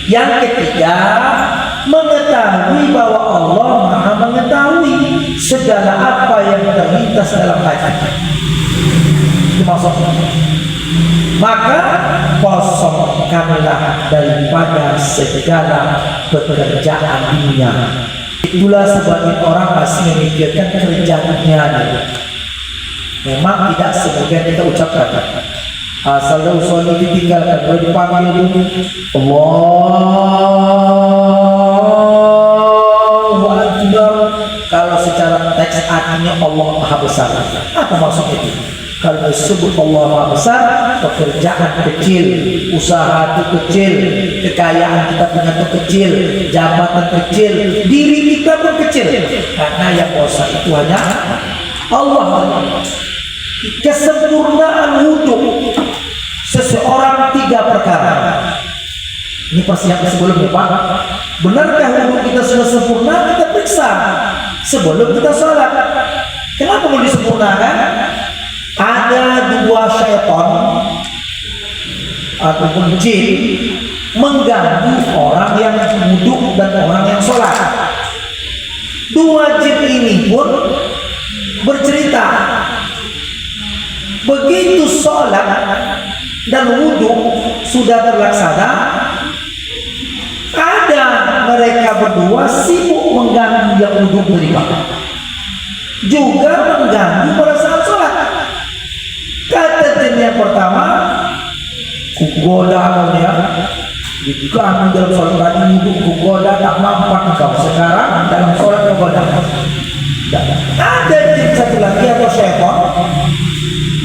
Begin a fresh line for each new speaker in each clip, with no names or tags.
Yang ketiga, mengetahui bahwa Allah Maha mengetahui segala apa yang terlintas dalam hati. Itu maksudnya. Maka kosongkanlah daripada segala pekerjaan dunia. Itulah sebagian orang masih memikirkan kerja dunia. Memang tidak semudah kita ucapkan. Asal usul ditinggalkan, boleh dipanggil dulu. Allahu Akbar. Kalau secara teks artinya Allah Maha Besar. Apa maksudnya itu? Kalau disebut Allah Maha Besar, pekerjaan kecil, usaha itu kecil, kekayaan kita punya itu kecil, jabatan kecil, diri kita pun kecil. Karena yang kuasa itu hanya Allah. Kesempurnaan wudhu seseorang 3 perkara. Ini persiapan sebelumnya, Pak. Benarkah wudhu kita sudah sempurna? Kita periksa sebelum kita sholat. Kenapa mau disempurnakan? Ada 2 syaitan ataupun jin mengganggu orang yang wudhu dan orang yang sholat. 2 jin ini pun bercerita, begitu sholat dan wudhu sudah terlaksana, ada mereka berdua sibuk mengganggu yang wudhu beribadah, juga mengganggu pada saat sholat. Kata jin yang pertama, kugoda ya, diganggu dalam sholat tadi wudhu, kugoda tak mampat kau sekarang dalam sholat kugoda. Ada jin satu lagi atau syaitan,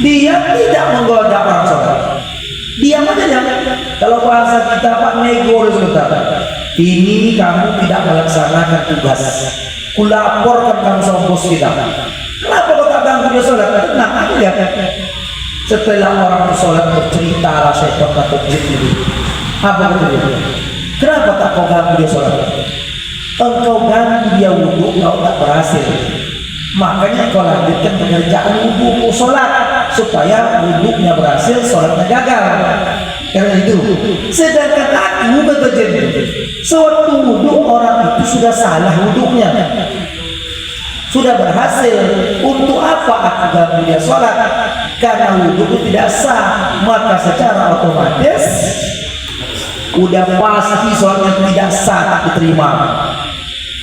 dia tidak menggoda orang sholat. Diam aja. Kalau bahasa kita Pak nego sebentar. Ini kamu tidak melaksanakan tugas. Kulaporkan kamu sama bos kita. Kenapa kau tak ganggu dia sholat? Tenang aja lihat. Setelah orang sholat bercerita lah syaitan atau jin itu. Apa betul? Kenapa tak kau ganggu dia sholat? Engkau ganggu dia wudhu, kau tak berhasil. Makanya kau lanjutkan pekerjaan wudhu sholat supaya wudhunya berhasil, sholatnya gagal. Karena itu, sedangkan aku kata jin, sewaktu wudhu orang itu sudah salah wudhunya, sudah berhasil. Untuk apa aku ganggu dia sholat? Karena wudhu tidak sah, maka secara otomatis udah pasti sholatnya tidak sah, tak diterima.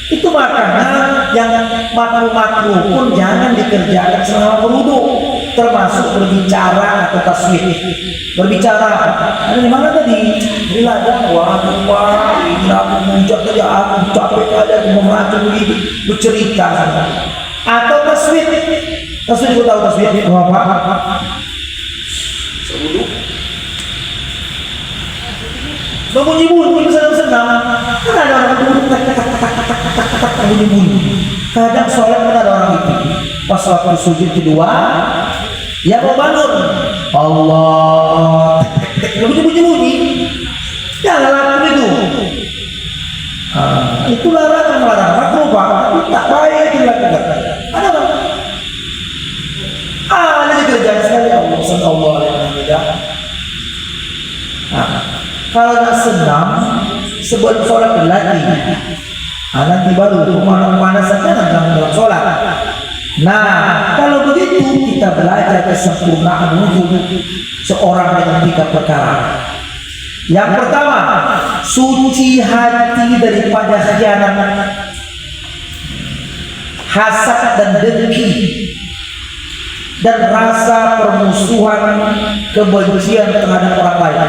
Itu makanya yang makruh-makruh pun jangan dikerjakan selama berwudu, termasuk berbicara atau tasbih. Berbicara, ada di mana tadi? Di ladang, wah, ini aku mujak saja, aku capek aja, aku meracun begini, bercerita. Atau tasbih. Tasbih, aku tahu tasbih itu apa? Sebelum membunyi-bunyi senang-senang. Kan ada orang bunyi-bunyi. Kadang sholat kan ada orang itu. Pas waktu sujud kedua, ya mau bangun, Allah, bunyi-bunyi. Jangan lakukan itu. Itu larangan, makruh Pak. Tak baik dilakukan. Ada orang. Ini dikerjakan sekali Allah Subhanahu wa taala. Kalau nak senang sebelum sholat berlatih, nanti baru pemanasan dalam sholat. Nah, kalau begitu kita belajar kesempurnaan wudhu seorang dengan 3 perkara. Yang pertama, suci hati daripada khianat, hasad dan dengki, dan rasa permusuhan, kebencian terhadap orang lain.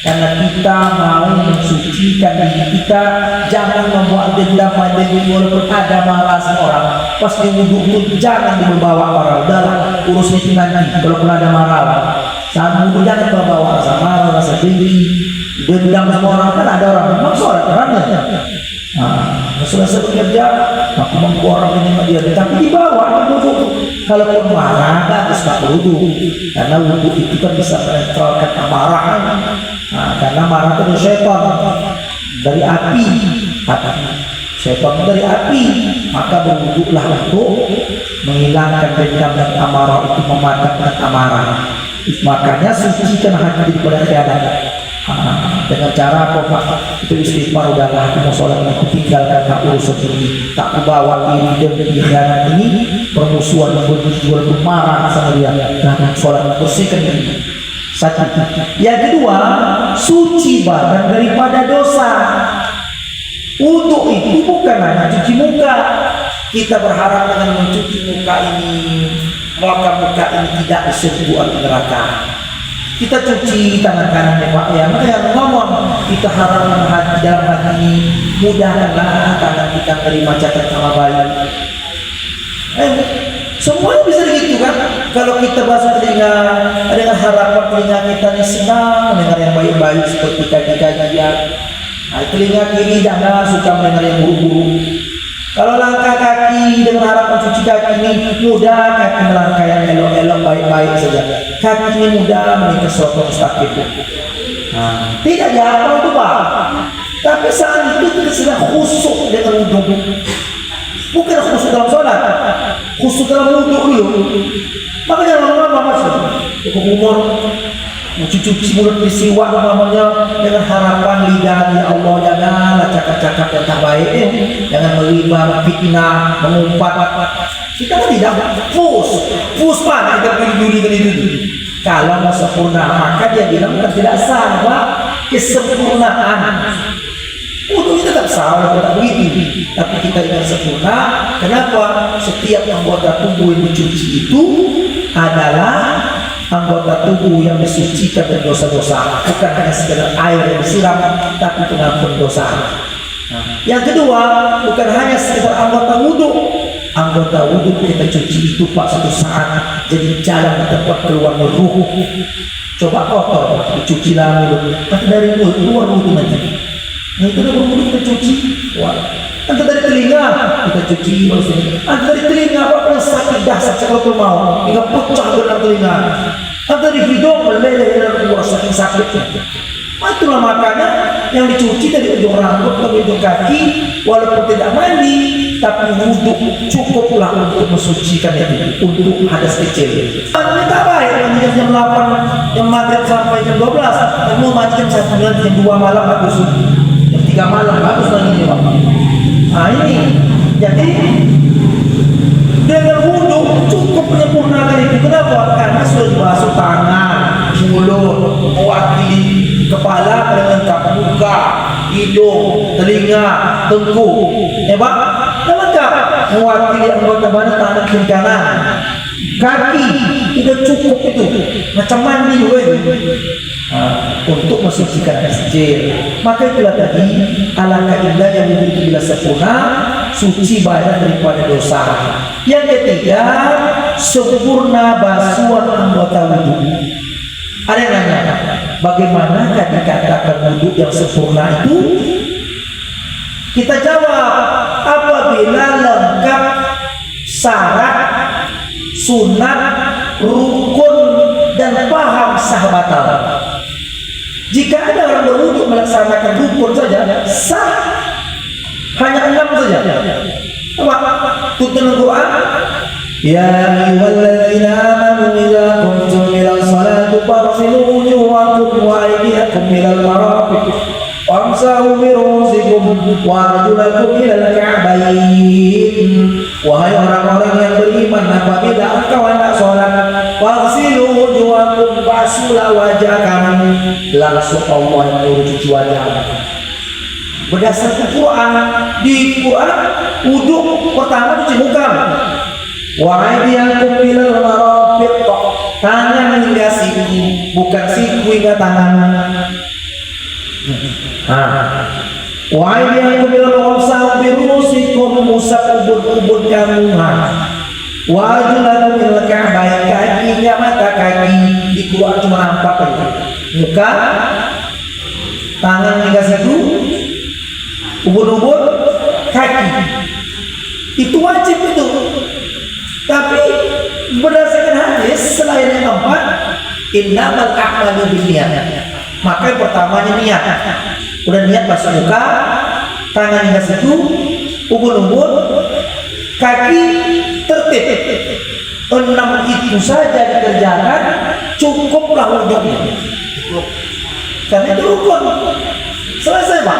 Karena kita mau mensucikan diri kita, jangan membuat dendam walaupun ada marah seorang. Pas di wudhu pun jangan dibawa marah. Udahlah, urus itu nanti. Kalau ada marah, saat wudhu jangan bawa rasa marah, rasa dengki, dendam sama orang. Kan ada orang memang sholat orangnya. Selesai bekerja, aku membuat orang ini dia, tapi dibawa wudhu. Kalaupun marah, harus tak wudhu. Karena wudhu itu kan bisa menetralkan amarah. Karena marah itu syaitan dari api, syaitan dari api, maka berwudhulah untuk menghilangkan dendam dan amarah itu, memadamkan amarah. Makanya sucikan hati daripada khianat. Dengan cara apa Pak? Itu istighfar, udahlah aku mau sholat, aku tinggalkan urusan ini, tak kubawa ini dan kehilangan ini, permusuhan yang marah sama dia, nah sholat bersihkan ini. Satu. Yang kedua, suci badan daripada dosa. Untuk itu bukan hanya cuci muka. Kita berharap dengan mencuci muka ini, maka muka ini tidak diserbu api neraka. Kita cuci tangan kanan ya Pak ya, maka yang ngomong kita harap hati dalam hati ini, mudahkanlah tangan kita terima catat sama baik. Semuanya bisa begitu kan? Kalau kita basuh telinga dengan harapan telinga kita ini senang mendengar yang baik-baik seperti kajian. Nah, telinga kiri jangan suka mendengar yang buruk-buruk. Kalau langkah kaki dengan harapan cuci kaki ini mudah, kaki melangkah yang elok-elok baik-baik saja. Kaki ini mudah menikah suatu mustaqim. Nah, tidak dihafal itu Pak. Tapi saat itu kita sedang khusyuk dengan wudhu. Bukan khusyuk dalam sholat, khusyuk dalam wudhu dulu. Maka jangan lama-lama masuk. Cukup umur mencuci mulut disiwak namanya dengan harapan lidah ya Allah, janganlah cakap-cakap yang tak baik, jangan melibah, fitnah, mengumpat. Kita tidak fus Pak, kita peduli dengan itu. Kalau mau sempurna maka dia bilang tidak sah Pak, kesempurnaan. Untuk kita tak salah, tak begitu. Tapi kita ingin sempurna. Kenapa? Setiap anggota tubuh yang dicuci itu adalah anggota tubuh yang disucikan dari dosa-dosa, bukan hanya sekedar air yang disiram, tapi pengampun dosa. Yang kedua, bukan hanya sekedar anggota wudhu. Anggota wudhu kita cuci itu Pak suatu saat jadi jalan tempat keluarnya ruh. Coba kotor, dicucilah mulut, tapi dari mulut keluar wudhu nanti. Nah itu udah berwudhu kita cuci. Wah. Entah dari telinga kita cuci maksudnya. Entah dari telinga apa yang sakit dahsyat kalau tuh mau, hingga pecah dengan telinga. Entah dari hidung meleleh dan keluar saking sakitnya. Itulah makanya yang dicuci dari ujung rambut ke ujung kaki, walaupun tidak mandi, tapi wudhu cukuplah untuk mensucikan itu, untuk hadas kecil. Ini tak baik mandi jam 8, jam maghrib sampai jam 12, dan mau mandi jam 1, jam 2 malam bagus, jam 3 malam bagus lagi Pak. Nah ini, jadi dengan wudhu cukup menyempurnakan itu. Kenapa? Karena sudah dibasuh tangan, mulut, mewakili kepala melengkap muka, hidung, telinga, tengkuk, ya Pak, lengkap mewakili anggota badan tangan kiri kanan, kaki tidak cukup itu, macam mandi untuk mensucikan kecil. Maka itulah tadi alangkah indah yang memiliki bila sempurna, suci badan daripada dosa. Yang ketiga, sempurna basuhan anggota wudhu. Ada yang nanya, bagaimana dikatakan wudhu yang sempurna itu? Kita jawab, apabila lengkap syarat, sunat, rukun, dan paham sah batal. Jika ada orang berwudhu melaksanakan rukun saja sah, hanya 6 saja. Apa? Tuntun Al-Quran. Ya ayyuhalladzina amanu idza qumtum ilal salati faghsilu wujuhakum wa aydiyakum ilal marafiq wamsahu bi ru'usikum wa arjulakum ilal ka'bayn. Wahai orang-orang yang beriman, apabila engkau hendak sholat, faghsilu wujuhakum, basuhlah wajah kamu. Langsung Allah yang menyuruh cuci wajah. Berdasarkan Quran, di Quran wudhu pertama cuci muka. Wa aydiyakum ilal marafiq, tangan hingga siku, bukan siku hingga tangan. Wa aydiyakum ilal wamsahu bi ru'usikum, musab ubun-ubun kamu. Wa arjulakum ilal ka'bayn, kaki hingga mata kaki. Di Quran cuma nampak aja. Muka, tangan hingga siku, ubun-ubun, kaki. Itu wajib itu. Tapi berdasarkan hadis selain yang keempat, innamal a'malu binniyat. Maka yang pertamanya niat. Udah niat basuh muka, tangan hingga situ, ubun-ubun, kaki tertib. 6 itu saja dikerjakan, cukuplah wudhunya. Karena itu rukun. Selesai Pak.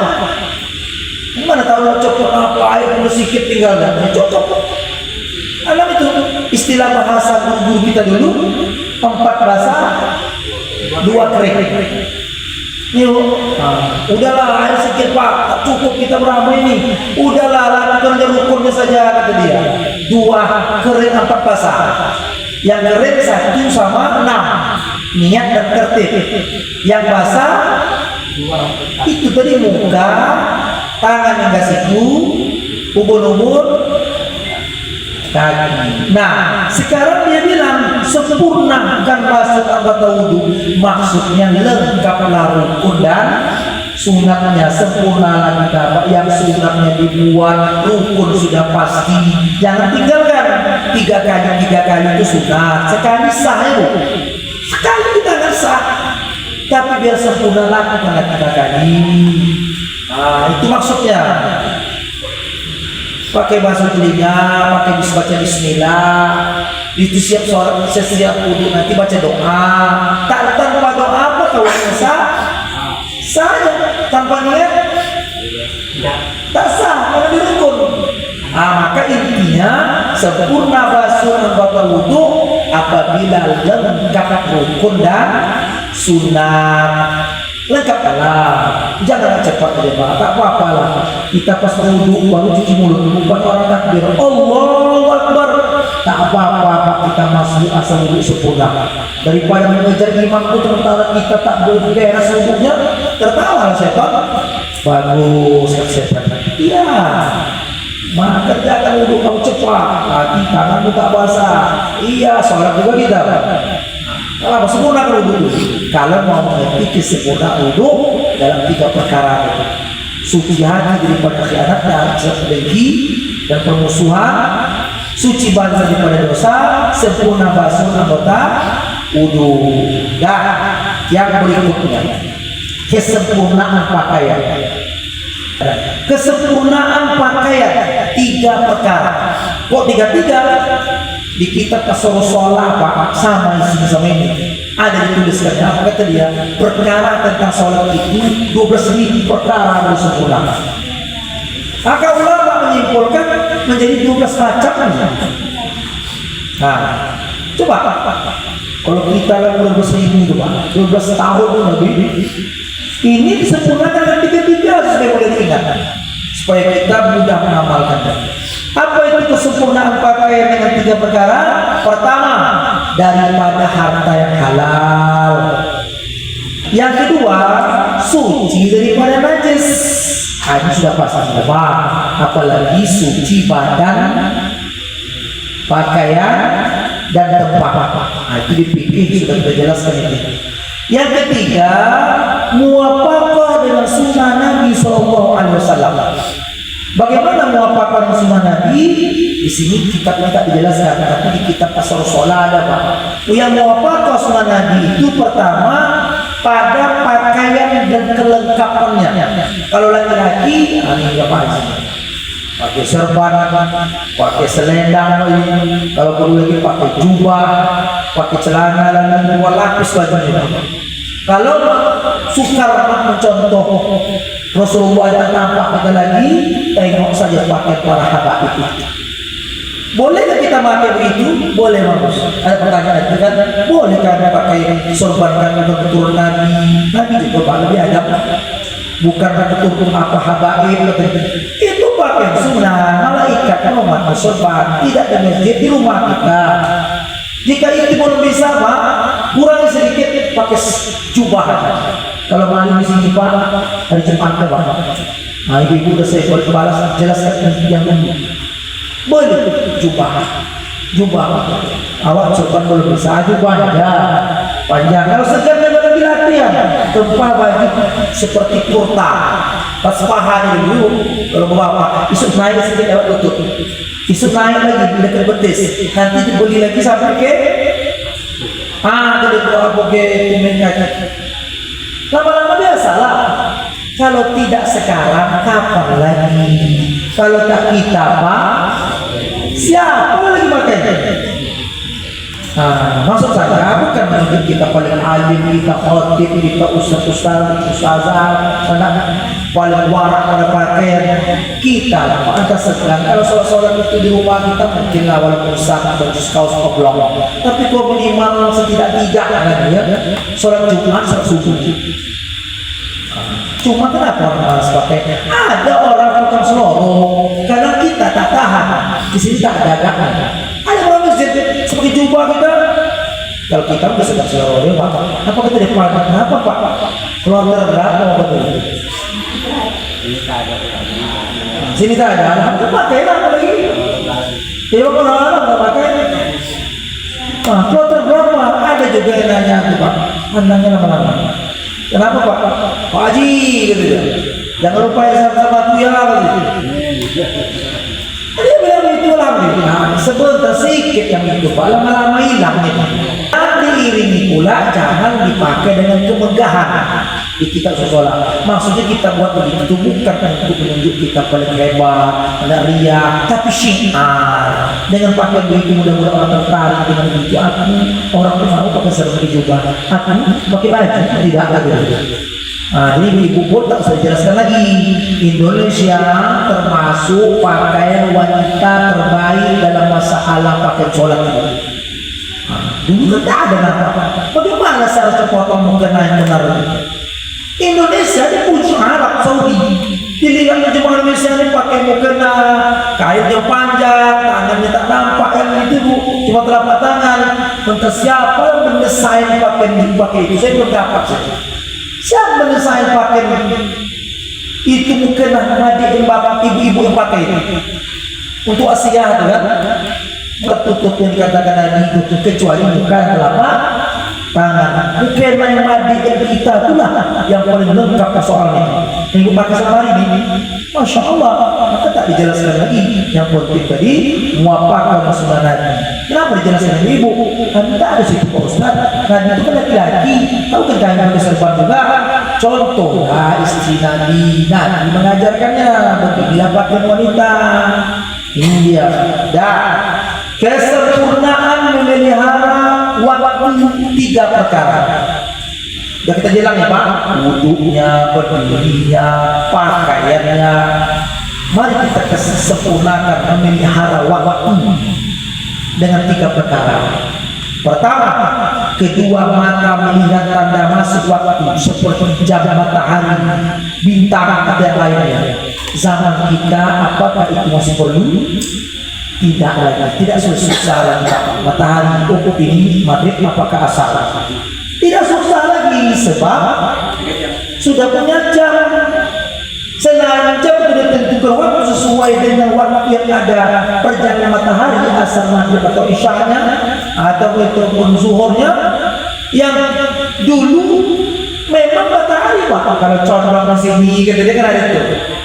Gimana tahu cocok apa air sedikit tinggal dan cocok. Alam itu istilah bahasa guru kita dulu 4 basah 2 kering. Yuk, udahlah air sedikit Pak, tak cukup kita beramai ini. Udahlah lakukan aja rukunnya saja kata dia. 2 kering 4 basah. Yang kering 1 sama 6. Niat dan tertib. Yang basah itu tadi muka, tangan yang siku, ubun-ubun, kaki. Nah, sekarang dia bilang sempurnakan basuh anggota wudhu. Maksudnya lengkaplah rukun dan sunatnya. Sempurna lagi apa yang sunatnya dibuat, rukun sudah pasti. Jangan tinggalkan 3 kali itu sunat. Sekali sah ya, sekali kita nggak sah. Tapi biar sempurna lakukan 3 kali. Nah, itu maksudnya. Pakai basuh telinga, pakai baca bismillah. Itu siap sholat, setiap wudhu nanti baca doa. Tak tanpa doa apa kalau sah? Saja tanpa niat tak sah, karena dirukun. Maka intinya sempurna basuh anggota wudhu apabila lengkap rukun dan sunat. Lengkaplah, jangan cepat aja Pak, tak apa-apa lah. Kita pas wudhu baru cuci mulut, bukan orang takbir Allahu Akbar, tak apa-apa Pak, kita masih asal wudhu sempurna. Daripada mengejar imam itu sementara kita tak beres wudhunya, tertawa setan. Bagus setan. Iya, maka kerjakan wudhu kamu cepat, kaki tanganmu tak basah. Iya, sholat juga kita Pak. Kalau sempurna wudhu, kalau mau mengerti kesempurnaan wudhu dalam 3 perkara itu, suci hati daripada khianat dan dengki dan permusuhan, suci badan daripada dosa, sempurna basuh anggota wudhu. Dan yang berikutnya, kesempurnaan pakaian. Kesempurnaan pakaian 3 perkara. Kok 3? Di kitab As-Sholah Pak, sama isi sama ini ada dituliskannya apa kata dia, perkara tentang sholat itu 12.000 perkara harus sempurna. Maka ulama menyimpulkan menjadi 12 macam. Nah, coba kalau kita udah 12.000 itu Pak, 12 tahun lebih, ini disempurnakan dengan 3 supaya boleh diingat, supaya kita mudah mengamalkan. Apa itu kesempurnaan pakaian dengan 3 perkara? Pertama, daripada harta yang halal. Yang kedua, suci daripada najis. Ini sudah pasti Pak. Apalagi suci badan, pakaian, dan tempat. Itu dipikir sudah dijelaskan ini. Yang ketiga, muwafaqah dengan sunnah Nabi SAW. Bagaimana muwafaqah sunnah Nabi? Di sini kitab tidak dijelaskan, tapi di kitab As-Sholah ada Pak. Yang muwafaqah sunnah Nabi itu pertama pada pakaian dan kelengkapannya. Kalau laki-laki, ini apa aja? Pakai serban, pakai selendang, kalau perlu lagi pakai jubah, pakai celana dan 2 lapis bajunya. Kalau sukar mencontoh Rasulullah yang nampak ada lagi, tengok saja pakai para habaib itu. Bolehkah kita pakai begitu? Boleh bagus. Ada pertanyaan itu kan? Boleh karena pakai sorban kami keturun Nabi. Nabi juga Pak lebih adab. Bukan keturun apa habaib. Itu pakai sunnah malaikat memakai sorban. Tidak di masjid, di rumah kita. Jika itu belum bisa Pak, kurang sedikit pakai jubah. Kalau malam di sini Pak, hari Jumat Pak. Nah, ibu udah saya balas jelaskan yang ini. Boleh jubah. Awak sorban belum bisa, jubah ada panjang. Kalau sekedar lagi latihan, tempat baju seperti kurta, pas paha dulu. Kalau bapak isuk naik sedikit lewat lutut, isuk naik lagi dekat betis, nanti dibeli lagi sampai ke jadi bawa ke kaki. Lama-lama biasalah. Kalau tidak sekarang, kapan lagi? Kalau tak kita Pak, siapa lagi pakai? Maksud saya bukan menuntut kita paling alim, kita khotib, kita ustazah, paling warak pada pakaian. Kita pantas sekarang kalau sholat itu di rumah kita mungkin lah walaupun sama baju kaos oblong, tapi kau minimal setidak-tidaknya ya sholat Jumat, sholat subuh. Cuma kenapa orang malas pakai? Ada orang tukang selorong, karena kita tak tahan. Di sini tak ada dagangan. Ada orang masjid seperti jubah kita. Kalau kita udah sedang selorong, ya Pak. Apa kita dipanggil? Kenapa Pak? Keluarga berapa betul? Sini tak ada. Kita pakai lah lagi. Dia orang nggak pakai. Keluarga berapa? Ada juga yang nanya aku Pak. Pandangnya lama-lama. Kenapa Pak? Pak Haji gitu ya. Jangan lupa ya sama tuh ya gitu. Dia bilang itulah gitu. Nah, sebentar sedikit yang itu Pak, lama-lama hilang gitu. Dan diiringi pula jangan dipakai dengan kemegahan di kita sholat. Maksudnya kita buat begitu bukan untuk menunjuk kita paling hebat, tidak riak, tapi syiar. Dengan pakai begitu mudah-mudahan orang tertarik dengan begitu. Orang tuh mau pakai serba jubah, pakai baju tidak ada. Jadi ibu pun tak usah jelaskan lagi. Indonesia termasuk pakaian wanita terbaik dalam masalah pakaian sholat ini. Dulu tak ada apa. Bagaimana seharusnya potong mukena yang benar? Indonesia dipuji Arab Saudi. Dilihat jemaah Indonesia ini pakai mukena, kainnya panjang, tangannya tak nampak yang itu Bu, cuma telapak tangan. Entah siapa yang mendesain pakai itu, saya belum dapat saja. Siapa mendesain pakai itu mukena adik bapak ibu-ibu yang pakai itu untuk Asia itu kan? Tertutup yang dikatakan Nabi itu kecuali bukan telapak tangan. Bukan yang madi yang kita itulah yang paling lengkap soalnya. Minggu pakai selama hari ini, Masya Allah, maka tak dijelaskan lagi. Yang penting tadi muafakat Rasulullah Nabi. Kenapa dijelaskan ibu? Kan tak ada situ Pak Ustaz. Nabi itu kan laki-laki. Tahu kan jangan pakai serban juga. Contoh istri Nabi mengajarkannya untuk dilapatkan wanita. Ini dia. Dan kesempurnaan memelihara waktu 3 perkara. Sudah kita bilang ya Pak, wudhunya, berdirinya, pakaiannya. Mari kita kesempurnakan memelihara waktu dengan 3 perkara. Pertama, kedua mata melihat tanda masuk waktu seperti jam matahari, bintang dan lainnya. Zaman kita apakah itu masih perlu? Tidak lagi, tidak susah lagi. Matahari pukul ini maghrib apakah asar? Tidak susah lagi sebab sudah punya jam. Selain jam sudah tentukan waktu sesuai dengan waktu yang ada perjalanan matahari asar maghrib atau isyanya atau itu pun zuhurnya. Yang dulu memang matahari Pak, kalau condong masih tinggi gitu dia kan ada itu.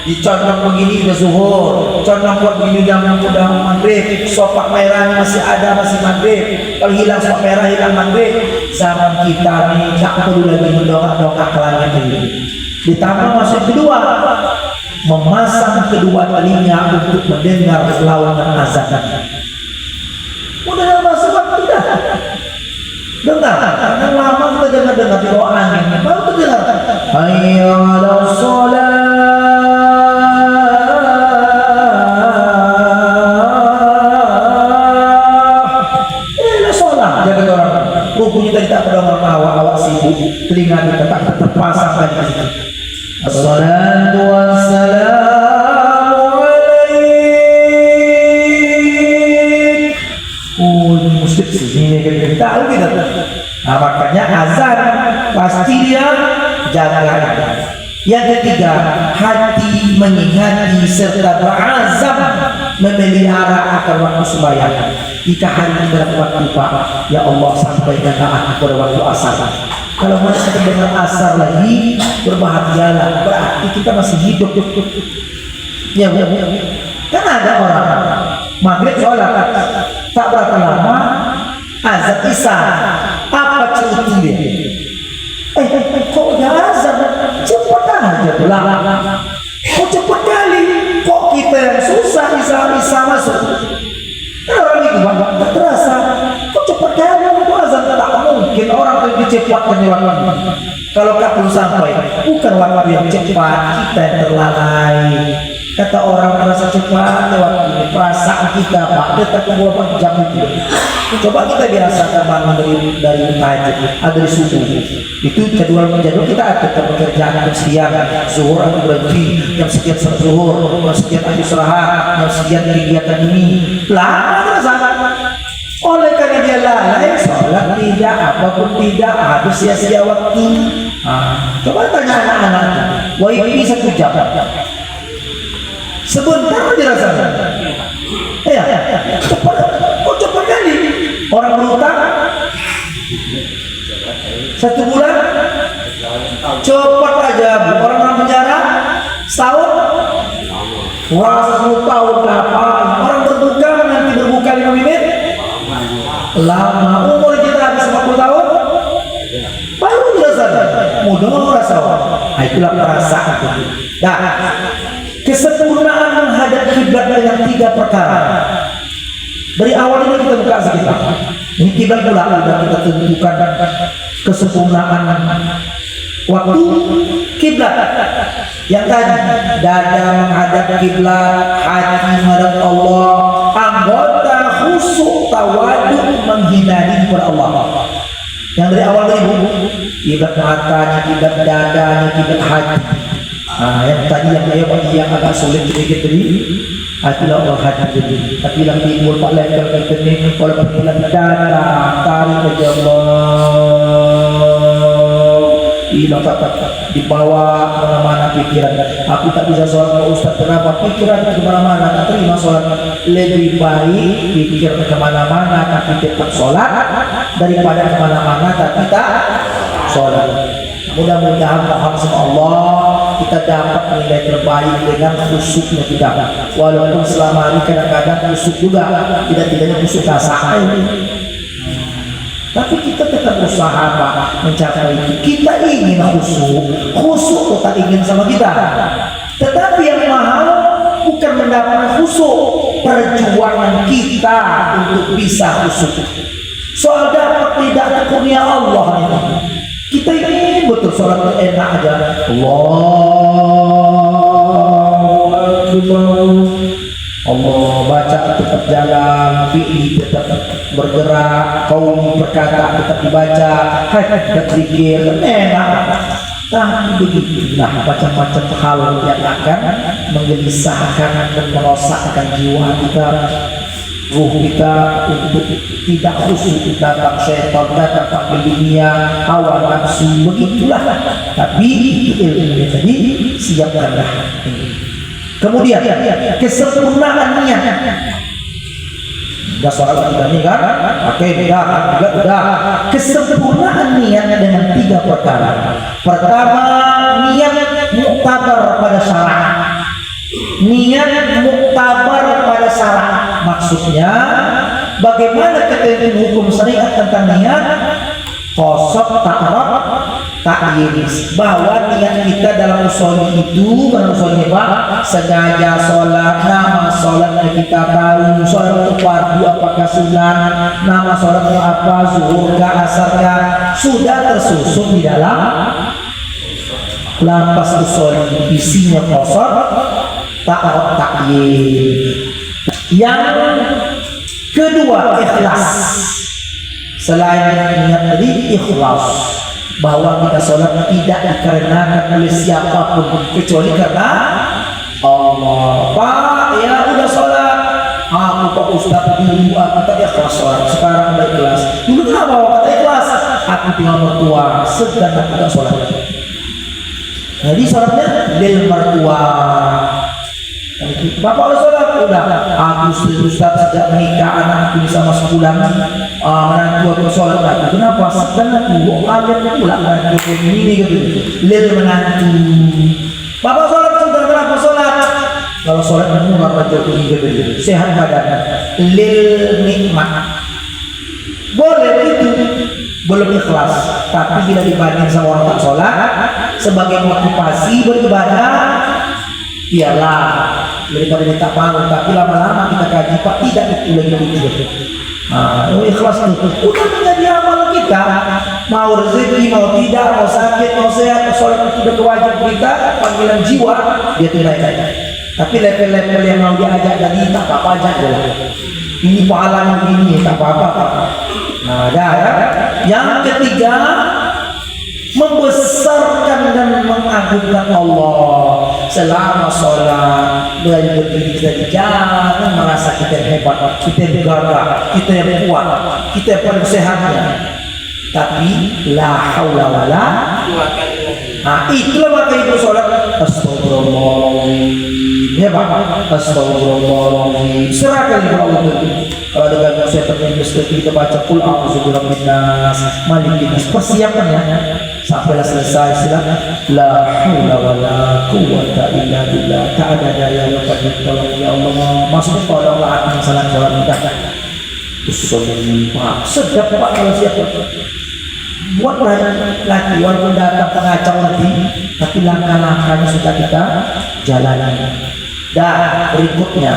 Dicondong begini udah zuhur, condong buat begini udah maghrib, sopak merahnya masih ada masih maghrib. Kalau hilang sopak merah hilang maghrib. Zaman kita nih tak perlu lagi mendongak-dongak ke langit ini. Ditambah masuk kedua, memasang kedua telinga untuk mendengar lawangan azan. Udah masuk waktu dah. Dengar, karena lama kita dengar di bawah angin, baru kita dengar. Hayya 'alas shalah. Rukunya tadi tak pernah awak sibuk, telinga kita tak terpasang tadi. Assalatu wassalamu alaik. Ini musik sini kita tahu kita. Nah, makanya azan pasti dia jaga. Yang ketiga, hati mengingati serta berazam memelihara akan waktu sembahyang. Jika hari ini berapa waktu Pak, ya Allah sampaikan aku pada waktu asar. Kalau masih dengar asar lagi, berbahagialah, berarti kita masih hidup. Ya, kan ada orang maghrib sholat, tak berapa lama azan isya, apa cuti dia? Kok udah azan, cepat aja pulang. Kok cepat kali, kok kita yang susah isya masuk. Orang itu nggak terasa, kok cepat kali dapatkan waktu. Kalau tak belum sampai, bukan waktu yang cepat, kita yang terlalai. Kata orang merasa cepat lewat ini, perasaan kita Pak, dekat 24 jam itu. Coba kita biasakan bangun dari tahajud, dari subuh. Itu jadwal kita atur pekerjaan siang, zuhur atau berhenti, jam sekian zuhur, jam sekian istirahat, jam sekian kegiatan ini. Lama terasa. Oleh karena dia lalai, sholat tidak, apapun tidak, habis sia-sia waktu. Coba tanya anak-anak, WiFi 1 jam. Sebentar aja rasanya. Ya, cepat, cepat kali. Orang berutang 1 bulan, cepat aja. Orang penjara setahun, wah 10 tahun kapan? Orang berbuka nanti berbuka 5 menit. Lama, umur kita habis 40 tahun baru dirasakan mudah merasa. Itulah perasaan. Nah, kesempurnaan menghadap kiblat dengan 3 perkara. Dari awal ini kita buka sekitar. Ini kiblat pula sudah kita tentukan kesempurnaan waktu kiblat. Yang tadi dada menghadap kiblat, hati menghadap Allah, anggota khusyuk tawaduk menghindari kepada Allah. Yang dari awal tadi kiblat matanya, kiblat dadanya, kiblat hati. Yang tadi yang agak sulit sedikit tadi, itulah Allah hati tadi. Tapi yang timbul Pak level kita ni, kalau kiblat dada tarik ke Allah, hilang dibawa kemana-mana pikiran. Aku tak bisa sholat Pak Ustaz, kenapa? Pikiran kemana-mana, tak terima sholat. Lebih baik pikir kemana-mana tapi tetap sholat daripada kemana-mana tapi tak sholat. Mudah-mudahan paham sama Allah, kita dapat nilai terbaik dengan khusyuknya kita. Walaupun selama hari kadang-kadang khusyuk juga, tidak-tidaknya khusyuk kasar. Tapi kita tetap usaha Pak mencapai itu. Kita ingin khusyuk tetap ingin sama kita. Tetapi yang mahal bukan mendapat khusyuk, perjuangan kita untuk bisa khusyuk. Soal dapat tidak kurnia Allah ini. Kita ingin betul sholat enak aja. Allahu Akbar. Allah baca tetap jalan, fi'li tetap bergerak, kaum berkata tetap dibaca, tetap zikir, enak. Tapi begitulah macam-macam hal yang akan menggelisahkan dan merosakkan jiwa kita, ruh kita untuk tidak khusyuk, datang syaitan, datang dunia, hawa nafsu, begitulah. Tapi ilmu tadi siapkanlah. Kemudian kesempurnaan niat. Dah soal kita ni kan? Okey, dah. Kesempurnaan niat dengan 3 perkara. Pertama, niat muktabar pada syarat. Niat muktabar pada syarat. Maksudnya, bagaimana ketentuan hukum syariat tentang niat? Qasad, ta'arab, ta'yinis. Bahwa niat kita dalam usul itu, usulnya Pak, sengaja sholat, nama sholatnya kita tahu, sholat itu fardu apakah sunat, nama sholatnya apa, zuhur ke asarnya, sudah tersusun di dalam lapas usul. Isinya qasad, ta'arab, ta'yin. Yang kedua, ikhlas. Selain niat tadi, ikhlas, bahwa kita sholat tidak dikarenakan oleh siapapun kecuali karena Allah. Pak, ya udah sholat, aku Pak Ustaz dulu aku tak ikhlas sholat, sekarang udah ikhlas. Dulu kenapa kata ikhlas? Aku tinggal mertua, sedang aku tak sholat. Jadi sholatnya lil mertua. Bapak udah sholat, udah. Aku Ustaz sejak menikah anak aku bisa masuk bulan, menantu aku sholat lagi. Kenapa? Sedang aku ajarnya pula menantu ini gitu. Lil menantu. Bapak sholat sudah, kenapa sholat? Kalau sholat kamu nggak baca gitu. Sehat badan. Lil nikmat. Boleh itu, belum ikhlas. Tapi bila dibanding sama orang tak sholat, sebagai motivasi beribadah, iyalah daripada kita bangun. Tapi lama-lama kita kaji Pak, tidak itu lagi. Ikhlas itu udah menjadi amal kita. kita mau rezeki, mau tidak, mau sakit, mau sehat, sholat itu udah kewajiban kita, panggilan jiwa, dia tunaikan. Tapi level-level yang mau diajak tadi tak apa-apa aja deh. Ini pahalanya begini, tak apa-apa. Nah, ada ya. Yang ketiga, membesarkan dan mengagungkan Allah selama sholat. Dari berdiri kita jangan merasa kita yang hebat, kita yang gagah, kita yang kuat, kita yang paling sehatnya. Tapi la haula wala. Nah, itulah maka itu sholat astagfirullahaladzim. Ya Pak, astagfirullahaladzim. Serahkan kepada Allah. Kalau ada gangguan setan yang mesti kita baca qul a'udzu birabbin nas, malikin nas. Persiapannya sampailah selesai silakan. La haula wala quwwata illa billah. Tak ada daya lepas tolong ya Allah. Masuk tolonglah aku salat sholat kita. Usulnya sedap Pak kalau siap. Buatlah lagi walaupun datang pengacau nanti, tapi langkah-langkahnya sudah kita jalankan. Dan berikutnya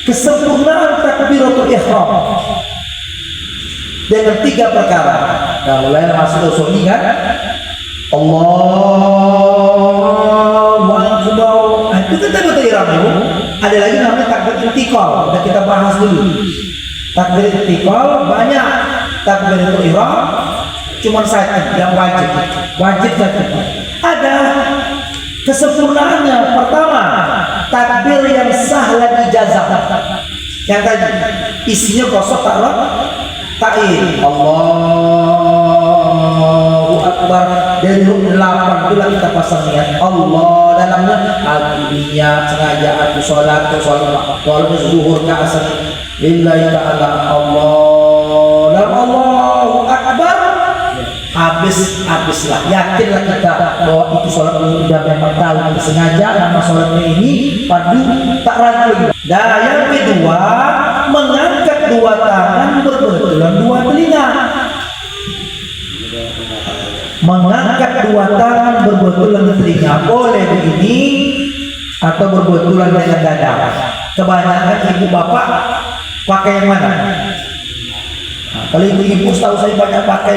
kesempurnaan takbiratul ihram dengan 3 perkara. Kalau lain masuk usul ini kan, Allahu Akbar. Itu kan takbiratul ihram itu. Ada lagi namanya takbir intiqal. Dan kita bahas dulu. Takbir intiqal banyak. Takbiratul ihram cuma satu yang wajib satu. Ada kesempurnaannya. Pertama, takbir yang sah lagi jazah. Yang tadi isinya kosong ta'in Allahu Akbar dari rukun 8 itulah kita pasang niat Allah dalamnya. Aku niat sengaja aku sholat kalau zuhur ke asar lillahi ta'ala Allah dan Allahu Akbar. Habislah, yakinlah kita bahwa itu sholat udah memang tahu kita sengaja nama sholatnya ini padu tak ragu. Dan yang kedua, mengangkat 2 tangan berbenturan 2 telinga. Mengangkat 2 tangan berbenturan telinga boleh begini atau berbenturan dengan dada. Kebanyakan ibu bapak pakai yang mana? Nah, kalau ibu-ibu tahu saya banyak pakai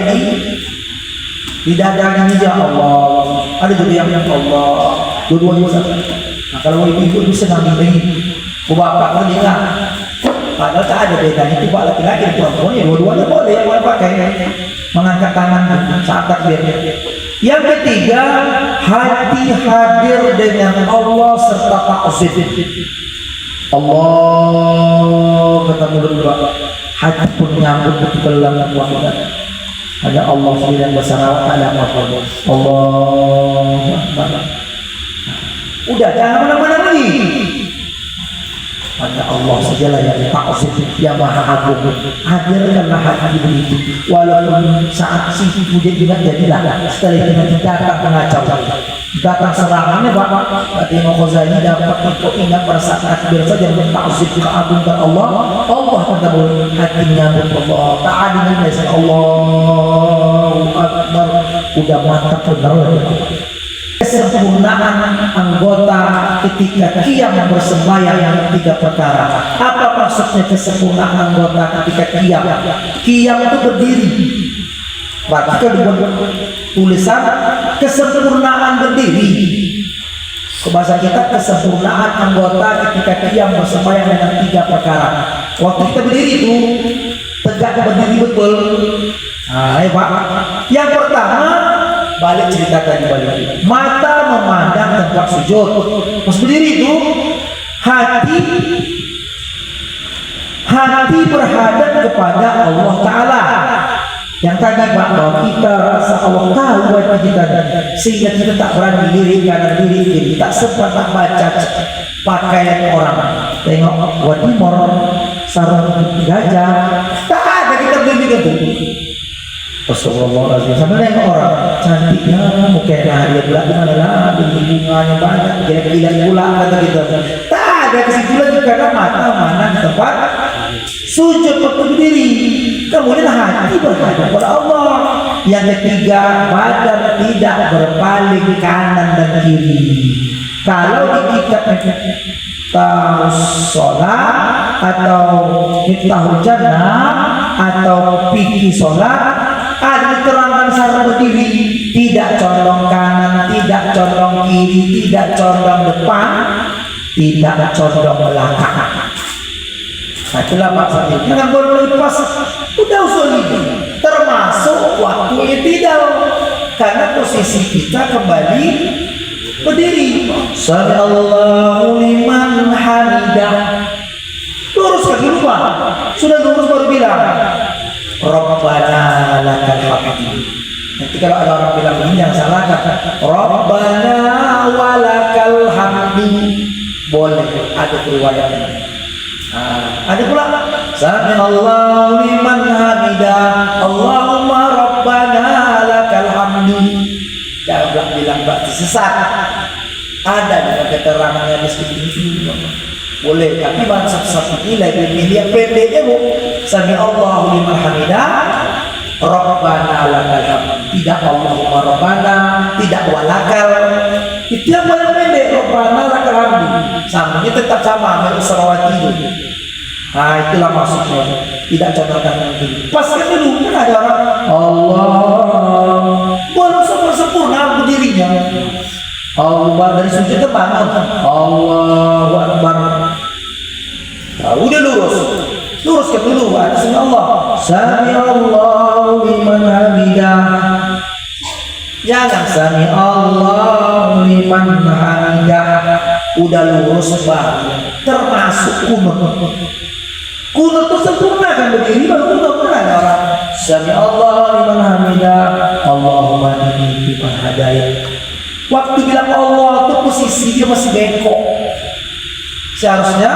di dada ini ya Allah. Ada juga yang Allah. Dua-duanya bisa. Nah, kalau ibu-ibu bisa ngambil bapak kan dia padahal tak ada bedanya. Itu pak laki-laki dan perempuan ya dua-duanya boleh pakai mengangkat tangan saat takbir. Yang ketiga, hati hadir dengan Allah serta ta'zim. Allah kata mulut hati pun nyambut betul dalam wahdat. Ada Allah sendiri yang bersama ada apa Allah. Udah jangan mana-mana lagi. Hanya Allah sajalah yang ta'zim, yang maha agung. Hadirkanlah hati begitu. Walaupun saat sih hujan juga jadilah. Setelah itu datang pengacau, datang serangannya Bapak. Imam Ghazali dapat itu ingat pada saat takbir saja ta'zim keagungan Allah. Allah kata hatinya Allah. Tak ada yang Allahu Akbar. Udah mantap benar. Kesempurnaan anggota ketika qiyam bersembahyang yang 3 perkara. Apa maksudnya kesempurnaan anggota ketika qiyam? Qiyam itu berdiri. Baca tulisan kesempurnaan berdiri. Bahasa kita kesempurnaan anggota ketika qiyam bersembahyang dengan 3 perkara. Waktu kita berdiri itu tegak berdiri betul. Nah, Pak. Yang pertama, balik cerita tadi balik. Mata memandang tempat sujud. Pas berdiri itu hati berhadap kepada Allah Ta'ala. Yang tadi Pak, bahwa kita rasa Allah tahu wajib kita sehingga kita tak berani diri kanan diri kiri, tak sempat tak baca pakaian orang. Tengok wadimor sarung gajah, tak ada kita berdiri gitu. Astagfirullahaladzim. Sampai nengok orang cantiknya, mukanya dia pula mana bunganya banyak, gila pula kata kita. Tak ada kesimpulan karena mata mana tempat sujud waktu berdiri. Kemudian hati berhadap kepada Allah. Yang ketiga, badan tidak berpaling kanan dan kiri. Kalau diikat tahu sholat atau miftahul jannah atau fikih sholat, ada sarang berdiri, tidak condong kanan, tidak condong kiri, tidak condong depan, tidak condong belakang. Nah, itulah maksudnya. Jangan boleh lepas. Udah usul ini, termasuk waktu i'tidal, karena posisi kita kembali berdiri. Sami Allahu liman hamidah. Luruskan dulu Pak. Sudah lurus baru bilang Rabbana lakal hamd. Nanti kalau ada orang bilang begini jangan salahkan. Rabbana walakal hamdu. Boleh, ada riwayatnya. Ada pula Sami Allahu liman hamidah. Allahumma Rabbana lakal hamdu. Jangan bilang berarti sesat. Ada dalam keterangannya di sini. Boleh, tapi satu ini lagi milih pendeknya bu. Sami Allahu liman hamidah. Rabbana lakal hamd. Tidak Allahumma Rabbana, tidak walakal. Itu yang paling pendek. Rabbana lakal hamd. Sama, ini tetap sama dengan Sarawati. Nah, itulah maksudnya. Tidak contohkan mungkin. Pas dulu kan ada orang Allah. Boleh sempurna berdirinya. Allah dari sujud terbangun. Allahu Akbar. Nah, udah luruskan dulu. Sami Allah. Sami Allahu liman hamidah. Jangan sami Allahu liman hamidah. Udah lurus Pak. Termasuk kunut. Kunut itu sempurna kan berdiri baru kunut. Ada orang sami Allah liman hamidah. Allahumma inni fiman hadayat. Waktu bilang Allah itu posisi dia masih bengkok. Seharusnya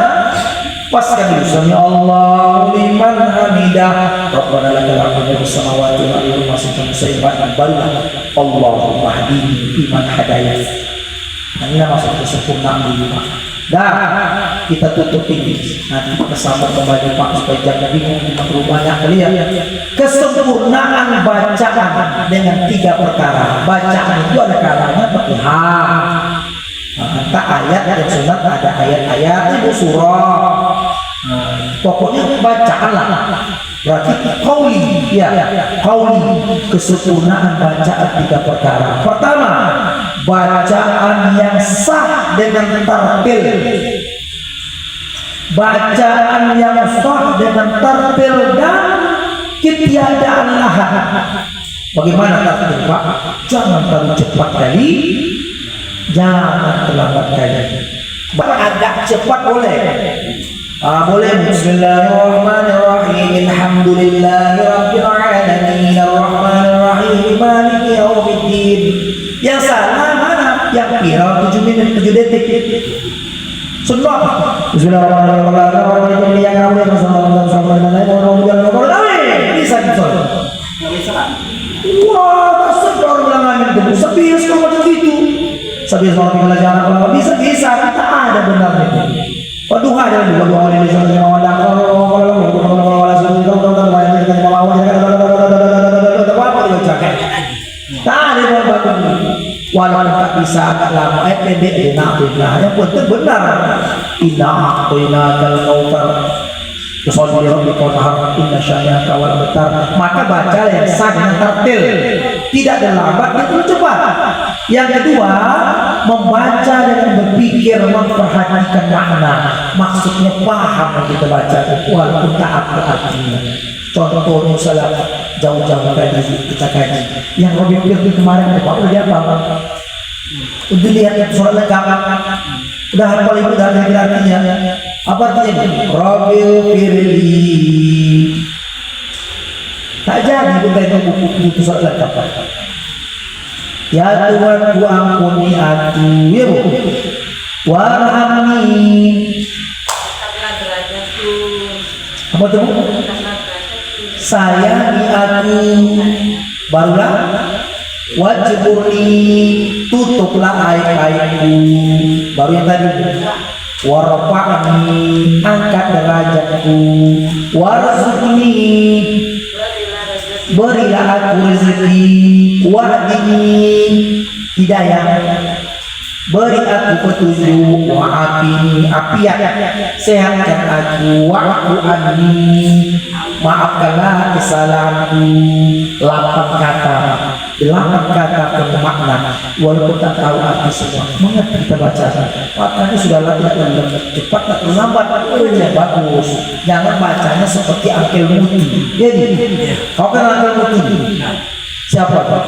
paskan dulu sami Allah liman hamidah. Rabbana lakal hamdu fis samawati wal ardi wa ma barulah Allahumma hdini fiman hadayat. Nah, ini maksud kesempurnaan dulu Pak. Dah kita tutup ini. Nanti kita sambung kembali Pak supaya jangan bingung banyak kali ya. Kesempurnaan bacaan dengan 3 perkara. Bacaan itu ada kalanya pakai entah ayat dan sunat, ada ayat-ayat itu surah. Pokoknya bacaan lah. Berarti qauli, ya, qauli, kesempurnaan bacaan 3 perkara. Pertama, bacaan yang sah dengan tartil. Bacaan yang sah dengan tartil dan ketiadaan lahan. Bagaimana tartil Pak? Jangan terlalu cepat kali, jangan terlambat kali. Agak cepat boleh. Boleh. Bismillahirrahmanirrahim. Alhamdulillahirabbil alamin arrahmanirrahim maliki yaumiddin. Yang salah mana? Yang viral 7 menit 7 detik. Sunnah. Bismillahirrahmanirrahim. Bisa disolat. Wah, tak sedar bilang amin itu. Sebias kalau macam itu. Sebias orang belajar apa bisa kita ada benarnya. Waduh ada dua orang di sana yang ada walaupun tak bisa agak lama pendek enak yang penting benar inna aqinakal kautsar kesoalnya Rabbika tahar inna syani'aka wal abtar. Maka baca yang sah dengan tartil, tidak terlambat, itu cepat. Yang kedua, membaca dengan berpikir, memperhatikan makna, maksudnya paham yang kita baca walaupun tak apa artinya. Contohnya salah jauh-jauh tadi kita kaji yang Robi Firdi kemarin Pak udah apa? Udah lihat soal lengkap, udah hafal itu dari artinya. Apa artinya? Robi Firdi tak jadi kita itu buku soal lengkap. Ya Tuhan ku ampuni aku, ya Bu, warhamni. Apa tuh? Sayangi aku, barulah wajibuni, tutuplah aib-aibku, baru yang tadi warfa'ni, angkat derajatku, warzuqni, berilah aku rezeki, wahdini, hidayah, beri aku petunjuk, wa'afini, afiat, sehatkan aku, wa'fu anni, maafkanlah kesalahanku. 8 kata penuh makna, walaupun tak tahu arti semua. Mengerti kita baca, maknanya sudah latihan cepat atau lambat. Ya bagus. Jangan bacanya seperti Angkel Muti. Jadi, kau kenal Angkel Muti? Siapa?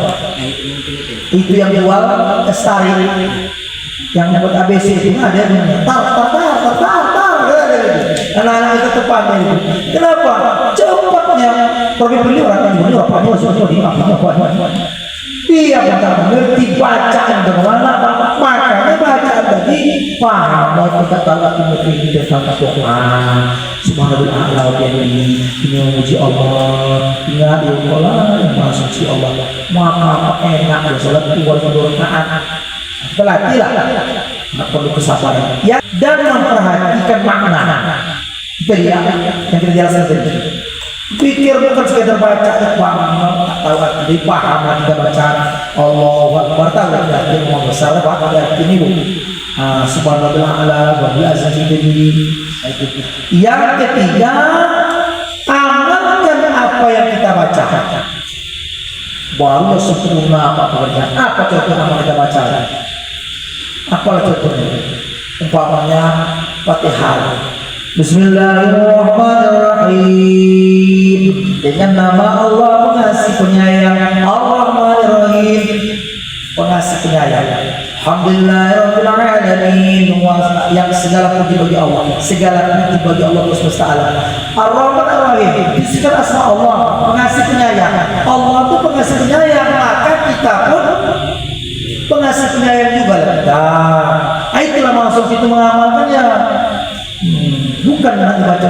Itu yang jual Lestari, yang buat ABC itu ada yang tar. Anak-anak itu tepatnya. Kenapa? Cepatnya. Pergi beli orang dia benar ngerti bacaan bagaimana, makanya bacaan tadi paham bahwa kita tahu mungkin tentang Quran. Subhanallah ini memuji Allah, ingat ya Allah yang maha suci Allah, maka enak ya salat keluar rakaat. Berlatihlah, nggak perlu kesabaran ya, dan memperhatikan makna. Itu dia yang kita jelaskan tadi. Pikir bukan sekedar baca, paham, tahu arti, paham arti bacaan Allahu Akbar, tahu arti yang besar, paham arti ini bu. Subhanallah wa bihamdihi. Yang ketiga, amalkan apa yang kita baca. Baru sempurna apa pekerjaan. Apa contoh amal kita baca? Apa contohnya? Umpamanya Fatihah. Bismillahirrahmanirrahim. Dengan nama Allah pengasih penyayang, Ar-Rahmanir-Rahim, pengasih penyayang. Alhamdulillahirabbil alamin. Yang segala puji bagi Allah, segala puji bagi Allah semesta alam. Ar-Rahmanir-Rahim, disebut asma Allah, pengasih penyayang. Allah itu pengasih penyayang, maka kita pun pengasih penyayang juga lah. Itulah maksud itu mengamalkannya. Bukan nanti baca,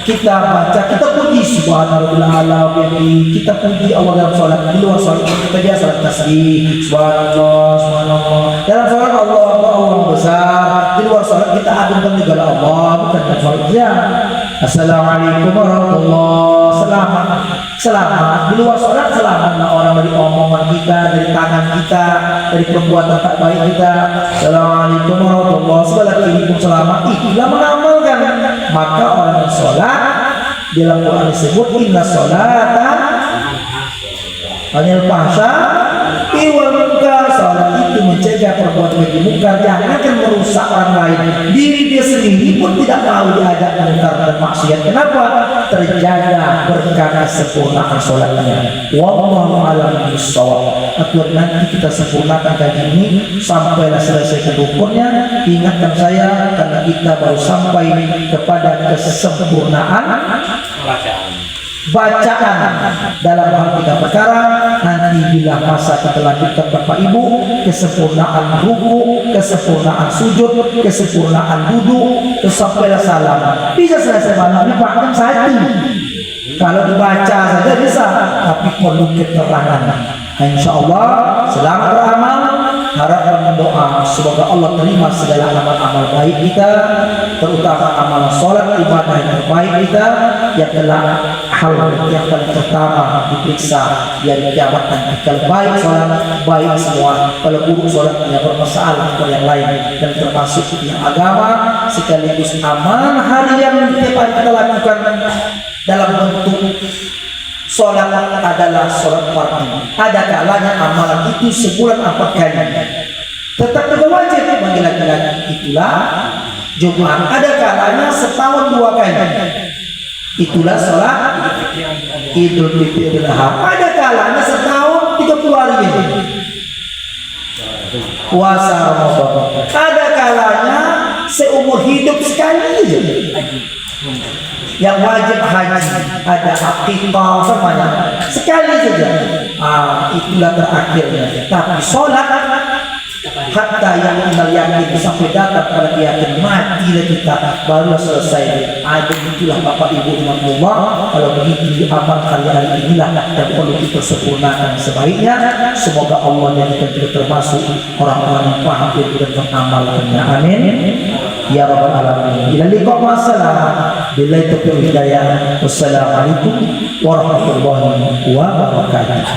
kita baca, kita puji subhanallah, kita puji Allah dalam sholat. Di luar sholat kita dia sholat tasbih, subhanallah. Dalam sholat Allah besar. Di luar sholat kita agungkan juga Allah, bukan dalam sholat dia. Assalamualaikum warahmatullahi wabarakatuh. Selamat di luar sholat, selamatlah orang dari omongan kita, dari tangan kita, dari perbuatan tak baik kita. Assalamualaikum warahmatullahi wabarakatuh. Segala kehidupan selamat, itulah mengamalkan. Maka orang yang sholat dalam Quran disebut inna sholata anil fahsya wal munkar. Sholat itu mencegah perbuatan keji munkar, jangan akan merusak orang lain. Diri dia sendiri pun tidak mau diajak munkar dan maksiat. Kenapa? Terjaga berkah kesempurnaan sholatnya. Wallahu a'lam bishawab. Atur nanti kita sempurnakan kaji ini sampailah selesai kerukunnya. Ingatkan saya karena kita baru sampai kepada kesempurnaan bacaan dalam hal tiga perkara. Nanti bila masa kita lanjutkan Bapak Ibu, kesempurnaan ruku, kesempurnaan sujud, kesempurnaan duduk, sampailah salam. Bisa selesai malamnya Pak jam 1. Kalau dibaca saja bisa, tapi perlu keterangan. Insyaallah selamat beramal. Harapan doa semoga Allah terima segala amal-amal baik kita, terutama amal sholat ibadah yang terbaik kita, yang telah hal yang paling pertama diperiksa dari kiamat nanti. Kalau baik sholat, baik semua. Kalau buruk sholat, yang bermasalah atau yang lain, dan termasuk yang agama sekaligus amal harian yang kita lakukan dalam bentuk sholat adalah sholat fardu. Ada kalanya amalan itu sebulan 4 kali. Tetap juga wajib bagi laki-laki, itulah Jumat. Ada kalanya setahun 2 kali. Itulah sholat Idul Fitri Idul Adha. Ada kalanya setahun 30 hari. Puasa Ramadan. Ada kalanya seumur hidup sekali aja. Yang wajib haji, ada akikah semuanya sekali saja. Itulah terakhirnya. Tapi sholat hatta yang tinggal yakin sampai datang pada yakin matilah kita baru selesai. Itulah Bapak Ibu Allah. Kalau begitu amal hari inilah yang perlu kita sempurnakan sebaiknya. Semoga Allah jadikan kita termasuk orang-orang yang paham dan mengamalkannya. Amin. Ya Rabbal Alamin. Ila liqa ma'assalam. Billahi taufiq hidayah. Wassalamualaikum warahmatullahi wabarakatuh.